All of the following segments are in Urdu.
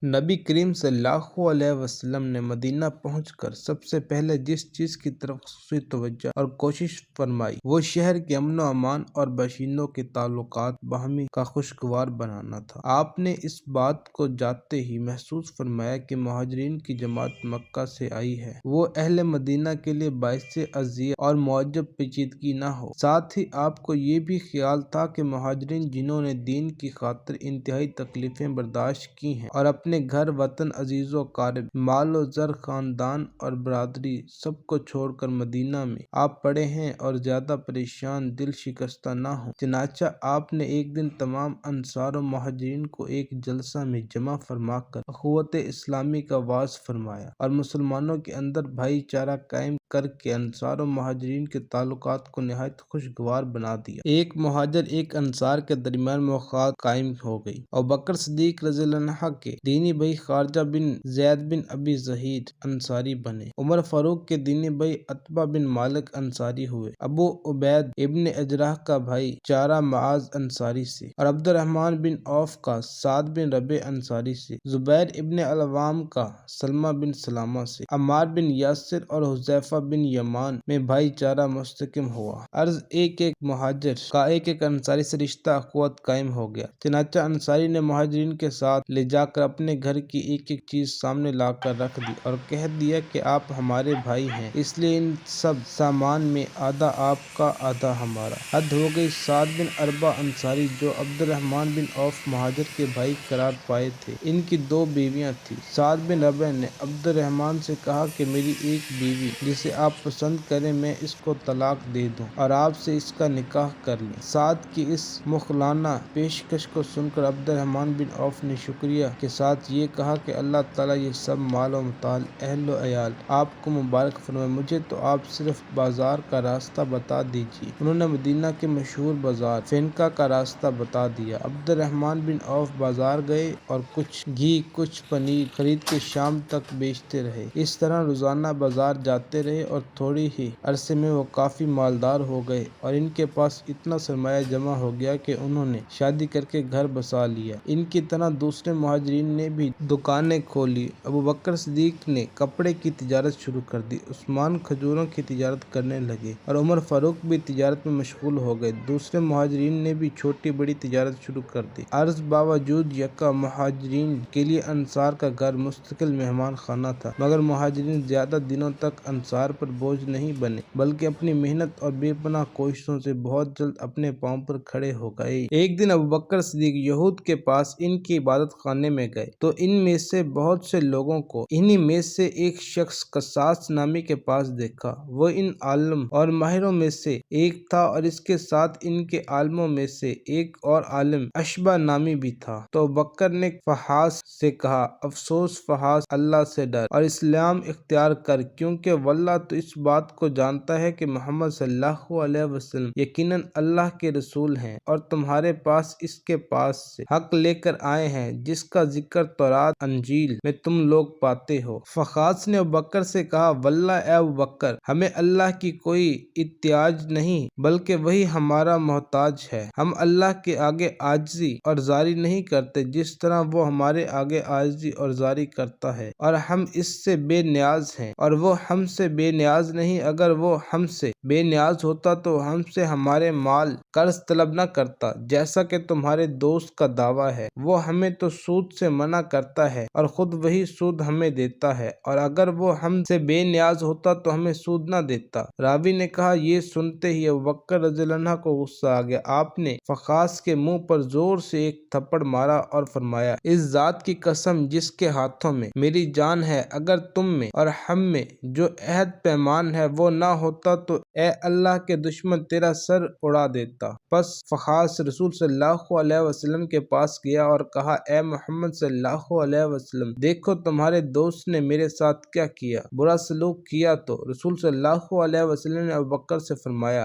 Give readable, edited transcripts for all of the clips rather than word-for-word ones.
نبی کریم صلی اللہ علیہ وسلم نے مدینہ پہنچ کر سب سے پہلے جس چیز کی طرف خصوصی توجہ اور کوشش فرمائی وہ شہر کے امن و امان اور باشندوں کے تعلقات باہمی کا خوشگوار بنانا تھا۔ آپ نے اس بات کو جاتے ہی محسوس فرمایا کہ مہاجرین کی جماعت مکہ سے آئی ہے، وہ اہل مدینہ کے لیے باعث اذیت اور معجب پیچیدگی نہ ہو۔ ساتھ ہی آپ کو یہ بھی خیال تھا کہ مہاجرین جنہوں نے دین کی خاطر انتہائی تکلیفیں برداشت کی ہیں اور اپنے گھر وطن عزیز و اقارب مال و زر خاندان اور برادری سب کو چھوڑ کر مدینہ میں آپ پڑے ہیں اور زیادہ پریشان دل شکستہ نہ ہوں۔ چنانچہ آپ نے ایک دن تمام انصار و مہاجرین کو ایک جلسہ میں جمع فرما کر اخوت اسلامی کا وعظ فرمایا اور مسلمانوں کے اندر بھائی چارہ قائم کر کے انصار و مہاجرین کے تعلقات کو نہایت خوشگوار بنا دیا۔ ایک مہاجر ایک انصار کے درمیان موافقت قائم ہو گئی۔ ابوبکر صدیق رضی اللہ عنہ کے دینی بھائی خارجہ بن زید بن ابی زہید انصاری بنے، عمر فاروق کے دینی بھائی عتبہ بن مالک انصاری ہوئے، ابو عبید ابن اجرح کا بھائی چارہ معاذ انصاری سے اور عبد الرحمن بن عوف کا سعد بن ربیع انصاری سے، زبیر ابن العوام کا سلمہ بن سلامہ سے، عمار بن یاسر اور حذیفہ بن یمان میں بھائی چارہ مستحکم ہوا۔ عرض ایک مہاجر کا ایک انصاری سے رشتہ اخوت قائم ہو گیا۔ چنانچہ انصاری نے مہاجرین کے ساتھ لے جا کر اپنے گھر کی ایک چیز سامنے لا کر رکھ دی اور کہہ دیا کہ آپ ہمارے بھائی ہیں، اس لیے ان سب سامان میں آدھا آپ کا آدھا ہمارا۔ حد ہو گئی۔ سعد بن اربہ انصاری جو عبد الرحمن بن عوف مہاجر کے بھائی قرار پائے تھے، ان کی دو بیویاں تھیں۔ سعد بن ربیع نے عبد الرحمن سے کہا کہ میری ایک بیوی جسے آپ پسند کریں میں اس کو طلاق دے دوں اور آپ سے اس کا نکاح کر لیں۔ سعد کی اس مخلصانہ پیشکش کو سن کر عبد الرحمن بن عوف نے شکریہ کے ساتھ یہ کہا کہ اللہ تعالیٰ یہ سب مال و متاع، اہل و عیال آپ کو مبارک فرمائے، مجھے تو آپ صرف بازار کا راستہ بتا دیجیے۔ انہوں نے مدینہ کے مشہور بازار فینکا کا راستہ بتا دیا۔ عبد الرحمن بن عوف بازار گئے اور کچھ گھی کچھ پنیر خرید کے شام تک بیچتے رہے۔ اس طرح روزانہ بازار جاتے رہے اور تھوڑے ہی عرصے میں وہ کافی مالدار ہو گئے اور ان کے پاس اتنا سرمایہ جمع ہو گیا کہ انہوں نے شادی کر کے گھر بسا لیا۔ ان کی طرح دوسرے مہاجرین نے بھی دکانیں کھولی۔ ابوبکر صدیق نے کپڑے کی تجارت شروع کر دی، عثمان کھجوروں کی تجارت کرنے لگے اور عمر فاروق بھی تجارت میں مشغول ہو گئے۔ دوسرے مہاجرین نے بھی چھوٹی بڑی تجارت شروع کر دی۔ عرض باوجود یکا مہاجرین کے لیے انصار کا گھر مستقل مہمان خانہ تھا، مگر مہاجرین زیادہ دنوں تک انصار پر بوجھ نہیں بنے بلکہ اپنی محنت اور بے پناہ کوششوں سے بہت جلد اپنے پاؤں پر کھڑے ہو گئے۔ ایک دن ابوبکر صدیق یہود کے پاس ان کے عبادت خانے میں گئے تو ان میں سے بہت سے لوگوں کو انہی میں سے ایک شخص قصاص نامی کے پاس دیکھا۔ وہ ان عالم اور ماہروں میں سے ایک تھا اور اس کے ساتھ ان کے عالموں میں سے ایک اور عالم اشبہ نامی بھی تھا۔ تو ابوبکر نے فحاص سے کہا، افسوس فحاص، اللہ سے ڈر اور اسلام اختیار کر، کیونکہ واللہ تو اس بات کو جانتا ہے کہ محمد صلی اللہ علیہ وسلم یقیناً اللہ کے رسول ہیں اور تمہارے پاس اس کے پاس سے حق لے کر آئے ہیں جس کا ذکر تورات انجیل میں تم لوگ پاتے ہو۔ فحاص نے ابوبکر سے کہا، واللہ اے ابوبکر، ہمیں اللہ کی کوئی احتیاج نہیں بلکہ وہی ہمارا محتاج ہے۔ ہم اللہ کے آگے عاجزی اور زاری نہیں کرتے جس طرح وہ ہمارے آگے عاجزی اور زاری کرتا ہے، اور ہم اس سے بے نیاز ہیں اور وہ ہم سے بے نیاز نہیں۔ اگر وہ ہم سے بے نیاز ہوتا تو ہم سے ہمارے مال قرض طلب نہ کرتا جیسا کہ تمہارے دوست کا دعویٰ ہے۔ وہ ہمیں تو سود سے منع کرتا ہے اور خود وہی سود ہمیں دیتا ہے، اور اگر وہ ہم سے بے نیاز ہوتا تو ہمیں سود نہ دیتا۔ راوی نے کہا، یہ سنتے ہی ابوبکر رضی اللہ عنہ کو غصہ آ گیا۔ آپ نے فحاص کے منہ پر زور سے ایک تھپڑ مارا اور فرمایا، اس ذات کی قسم جس کے ہاتھوں میں میری جان ہے، اگر تم میں اور ہم میں جو عہد پیمان ہے وہ نہ ہوتا تو اے اللہ کے دشمن تیرا سر اڑا دیتا۔ پس فحاص رسول صلی اللہ علیہ وسلم کے پاس گیا اور کہا، اے محمد صلی اللہ علیہ وسلم، دیکھو تمہارے دوست نے میرے ساتھ کیا کیا، برا سلوک کیا۔ تو رسول صلی اللہ علیہ وسلم نے ابوبکر سے فرمایا،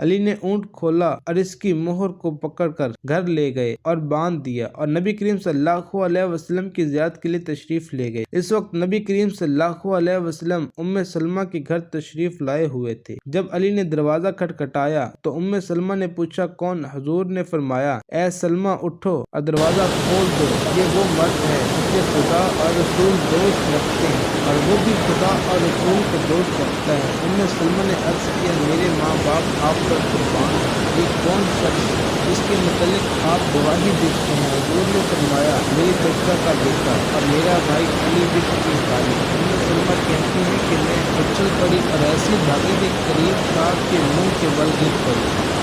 علی نے اونٹ کھولا اور اس کی مہر کو پکڑ کر گھر لے گئے اور باندھ دیا اور نبی کریم صلی اللہ علیہ وسلم کی زیارت کے لیے تشریف لے گئے۔ اس وقت نبی کریم صلی اللہ علیہ وسلم ام سلمہ کے گھر تشریف لائے ہوئے تھے۔ جب علی نے دروازہ کھٹکھٹایا تو ام سلمہ نے پوچھا کون؟ حضور نے فرمایا اے سلمہ اٹھو اور دروازہ کھول دو، یہ وہ مرد ہے جسے خدا اور رسول دوست رکھتے ہیں اور وہ بھی خدا اور رسول کو دوست رکھتا ہے۔ ام سلمہ نے عرض کیا میرے ماں باپ آپ پر قربان ہیں، یہ کون شخص جس کے متعلق آپ گواہی دیتے ہیں؟ حضور نے فرمایا میری چچا کا بیٹا اور میرا بھائی علی بن ابی طالب۔ ام سلمہ کہتی ہیں کہ میں اچھل پڑی اور ایسی دھاگے کے قریب تھا کہ منہ کے بل گر پڑی۔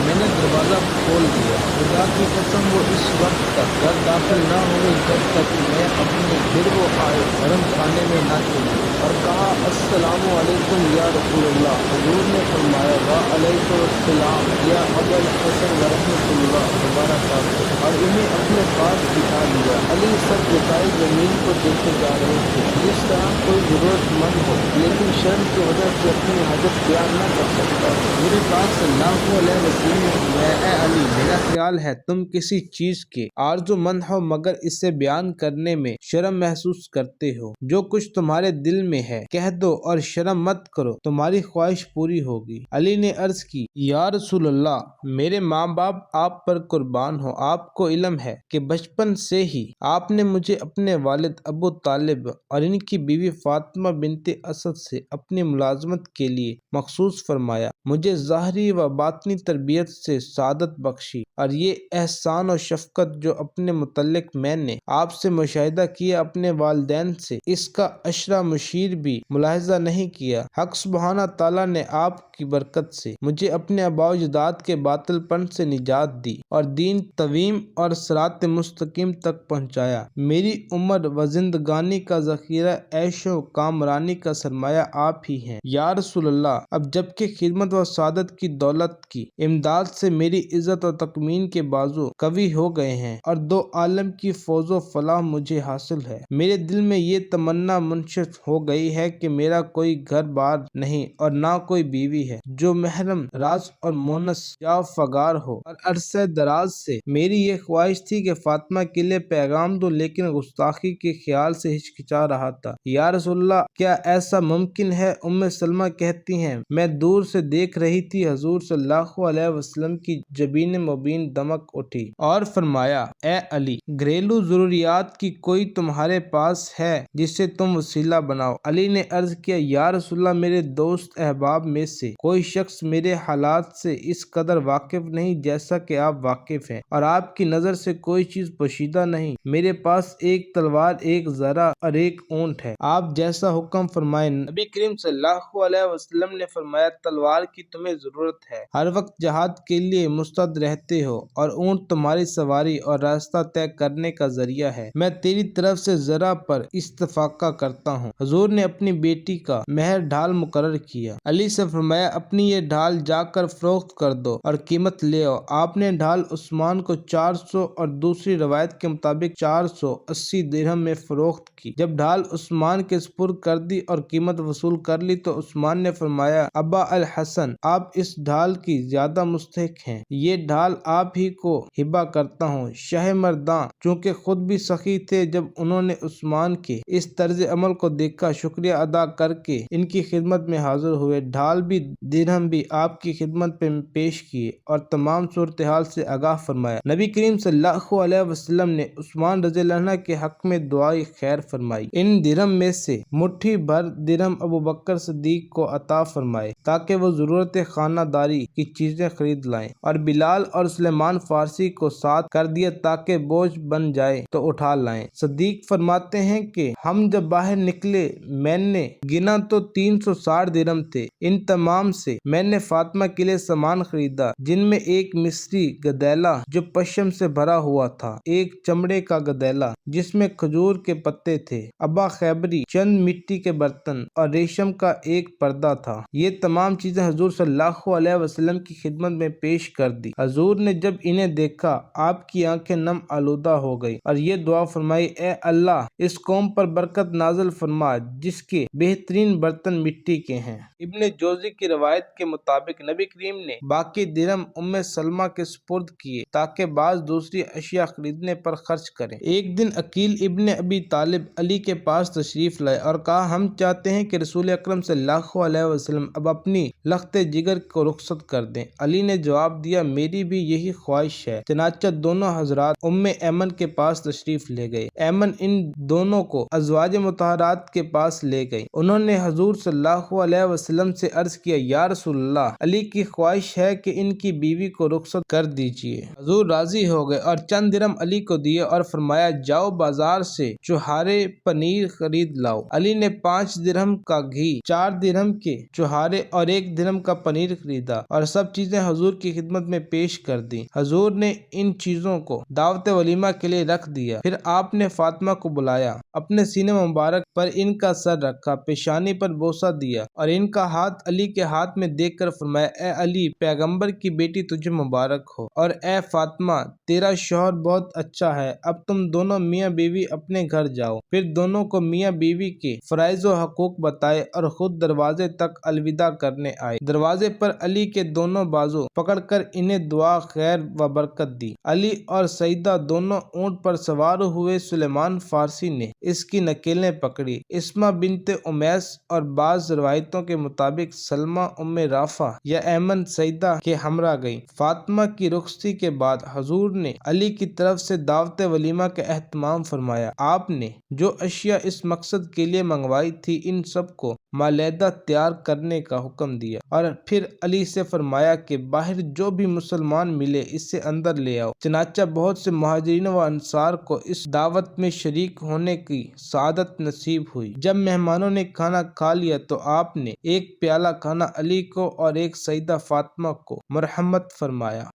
میں نے دروازہ کھول دیا، خدا کی قسم وہ اس وقت تک گھر داخل نہ ہوئے جب تک میں اپنے پھر وہ آئے گرم خانے میں نہ چلی اور کہا السلام علیکم یا رسول اللہ۔ حضور نے فرمایا وعلیکم السلام یا ابا الحسن ورحمۃ اللہ وبرکاتہ، اور انہیں اپنے پاس بٹھا لیا۔ علی سر جھکائے زمین کو دیکھے جا رہے تھے، جس طرح کوئی ضرورت مند ہو لیکن شرم کی وجہ سے اپنی حاجت بیان نہ کر سکتا۔ میرے پاس صلی اللہ علیہ وسلم نے فرمایا اے علی میرا خیال ہے تم کسی چیز کے آرزو مند ہو مگر اسے بیان کرنے میں شرم محسوس کرتے ہو۔ جو کچھ تمہارے دل میں ہے کہہ دو اور شرم مت کرو، تمہاری خواہش پوری ہوگی۔ علی نے عرض کی یا رسول اللہ میرے ماں باپ آپ پر قربان ہو، آپ کو علم ہے کہ بچپن سے ہی آپ نے مجھے اپنے والد ابو طالب اور ان کی بیوی فاطمہ بنت اسد سے اپنی ملازمت کے لیے مخصوص فرمایا، مجھے ظاہری و باطنی تربیت سے سعادت بخشی، اور یہ احسان و شفقت جو اپنے متعلق میں نے آپ سے مشاہدہ کیا اپنے والدین سے اس کا عشرہ مشیر بھی ملاحظہ نہیں کیا۔ حق سبحانہ تعالیٰ نے آپ کی برکت سے مجھے اپنے آباء و اجداد کے باطل پن سے نجات دی اور دین قویم اور صراط مستقیم تک پہنچایا۔ میری عمر و زندگانی کا ذخیرہ عیش و کامرانی کا سرمایہ آپ ہی ہیں یا رسول اللہ۔ اب جبکہ خدمت و سعادت کی دولت کی امداد سے میری عزت و تکمین کے بازو قوی ہو گئے ہیں اور دو عالم کی فوز و فلاح مجھے حاصل ہے، میرے دل میں یہ تمنا منشف ہو گئی ہے کہ میرا کوئی گھر بار نہیں اور نہ کوئی بیوی ہے جو محرم راز اور مونس یا فگار ہو، اور عرصہ دراز سے میری یہ خواہش تھی کہ فاطمہ کے لیے پیغام دوں لیکن گستاخی کے خیال سے ہچکچا رہا تھا۔ یا رسول اللہ کیا ایسا ممکن ہے؟ ام سلمہ کہتی ہیں میں دور سے دیکھ رہی تھی، حضور صلی اللہ علیہ وسلم کی جبین مبین دمک اٹھی اور فرمایا اے علی گھریلو ضروریات کی کوئی تمہارے پاس ہے جسے تم وسیلہ بناؤ؟ علی نے عرض کیا یا رسول اللہ میرے دوست احباب میں سے کوئی شخص میرے حالات سے اس قدر واقف نہیں جیسا کہ آپ واقف ہیں، اور آپ کی نظر سے کوئی چیز پوشیدہ نہیں۔ میرے پاس ایک تلوار، ایک زرہ اور ایک اونٹ ہے، آپ جیسا حکم فرمائیں۔ نبی کریم صلی اللہ علیہ وسلم نے فرمایا تلوار کی تمہیں ضرورت ہے، ہر وقت جہاد کے لیے مستعد رہتے ہو، اور اونٹ تمہاری سواری اور راستہ طے کرنے کا ذریعہ ہے۔ میں تیری طرف سے زرہ پر استفاقہ کرتا ہوں۔ حضور نے اپنی بیٹی کا مہر ڈھال مقرر کیا۔ علی سے فرمایا اپنی یہ ڈھال جا کر فروخت کر دو اور قیمت لے آؤ۔ آپ نے ڈھال عثمان کو 400 اور دوسری روایت کے مطابق 480 درہم میں فروخت کی۔ جب ڈھال عثمان کے سپرد کر دی اور قیمت وصول کر لی تو عثمان نے فرمایا ابا الحسن آپ اس ڈھال کی زیادہ مستحق ہیں، یہ ڈھال آپ ہی کو ہبہ کرتا ہوں۔ شاہ مردان چونکہ خود بھی سخی تھے، جب انہوں نے عثمان کے اس طرز عمل کو دیکھا شکریہ ادا کر کے ان کی خدمت میں حاضر ہوئے، ڈھال بھی درہم بھی آپ کی خدمت پہ پیش کیے اور تمام صورتحال سے آگاہ فرمایا۔ نبی کریم صلی اللہ علیہ وسلم نے عثمان رضی اللہ عنہ کے حق میں دعائے خیر فرمائی۔ ان درہم میں سے مٹھی بھر درہم ابو بکر صدیق کو عطا فرمائے تاکہ وہ ضرورت خانہ داری کی چیزیں خرید لائیں، اور بلال اور سلیمان فارسی کو ساتھ کر دیا تاکہ بوجھ بن جائے تو اٹھا لائیں۔ صدیق فرماتے ہیں کہ ہم جب باہر نکلے میں نے گنا تو 360 درہم تھے، ان تمام سے میں نے فاطمہ کے لیے سامان خریدا جن میں ایک مصری گدیلا جو پشم سے بھرا ہوا تھا، ایک چمڑے کا گدیلا جس میں کھجور کے پتے تھے، ابا خیبری چند مٹی کے برتن اور ریشم کا ایک پردہ تھا۔ یہ تمام چیزیں حضور صلی اللہ علیہ وسلم کی خدمت خدمت میں پیش کر دی۔ حضور نے جب انہیں دیکھا آپ کی آنکھیں نم آلودہ ہو گئی اور یہ دعا فرمائی، اے اللہ اس قوم پر برکت نازل فرما جس کے بہترین برتن مٹی کے ہیں۔ ابن جوزی کی روایت کے مطابق نبی کریم نے باقی درہم سلمہ کے سپرد کیے تاکہ بعض دوسری اشیاء خریدنے پر خرچ کریں۔ ایک دن عقیل ابن ابی طالب علی کے پاس تشریف لائے اور کہا، ہم چاہتے ہیں کہ رسول اکرم صلی اللہ علیہ وسلم اب اپنی لخت جگر کو رخصت کر دیں۔ علی نے جواب دیا، میری بھی یہی خواہش ہے۔ چنانچہ دونوں حضرات ایمن کے پاس تشریف لے گئے۔ ایمن ان دونوں کو ازواج مطہرات کے پاس لے گئی۔ انہوں نے حضور صلی اللہ علیہ وسلم سے عرض کیا، یا رسول اللہ، علی کی خواہش ہے کہ ان کی بیوی کو رخصت کر دیجیے۔ حضور راضی ہو گئے اور چند درہم علی کو دیے اور فرمایا، جاؤ بازار سے چوہارے پنیر خرید لاؤ۔ علی نے 5 درہم کا گھی، 4 درہم کے چوہارے اور 1 درہم کا پنیر خریدا اور سب چیزیں حضور کی خدمت میں پیش کر دیں۔ حضور نے ان چیزوں کو دعوت ولیمہ کے لیے رکھ دیا۔ پھر آپ نے فاطمہ کو بلایا، اپنے سینے مبارک پر ان کا سر رکھا، پیشانی پر بوسہ دیا اور ان کا ہاتھ علی کے ہاتھ میں دیکھ کر فرمایا، اے علی، پیغمبر کی بیٹی تجھے مبارک ہو، اور اے فاطمہ، تیرا شوہر بہت اچھا ہے، اب تم دونوں میاں بیوی اپنے گھر جاؤ۔ پھر دونوں کو میاں بیوی کے فرائض و حقوق بتائے اور خود دروازے تک الوداع کرنے آئے۔ دروازے پر علی کے دونوں بازو پکڑ کر انہیں دعا خیر و برکت دی۔ علی اور سیدہ دونوں اونٹ پر سوار ہوئے۔ سلیمان فارسی نے اس کی نکیلیں پکڑی۔ اسمہ بنت امیس اور بعض روایتوں کے مطابق سلمہ رافع یا ایمن سیدہ کے ہمراہ گئیں۔ فاطمہ کی رخصتی کے بعد حضور نے علی کی طرف سے دعوت ولیمہ کا اہتمام فرمایا۔ آپ نے جو اشیاء اس مقصد کے لیے منگوائی تھی ان سب کو مالیدہ تیار کرنے کا حکم دیا اور پھر علی سے فرمایا کہ باہر جو بھی مسلمان ملے اسے اندر لے آؤ۔ چنانچہ بہت سے مہاجرین و انصار کو اس دعوت میں شریک ہونے کی سعادت نصیب ہوئی۔ جب مہمانوں نے کھانا کھا لیا تو آپ نے ایک پیالہ کھانا علی کو اور ایک سیدہ فاطمہ کو مرحمت فرمایا۔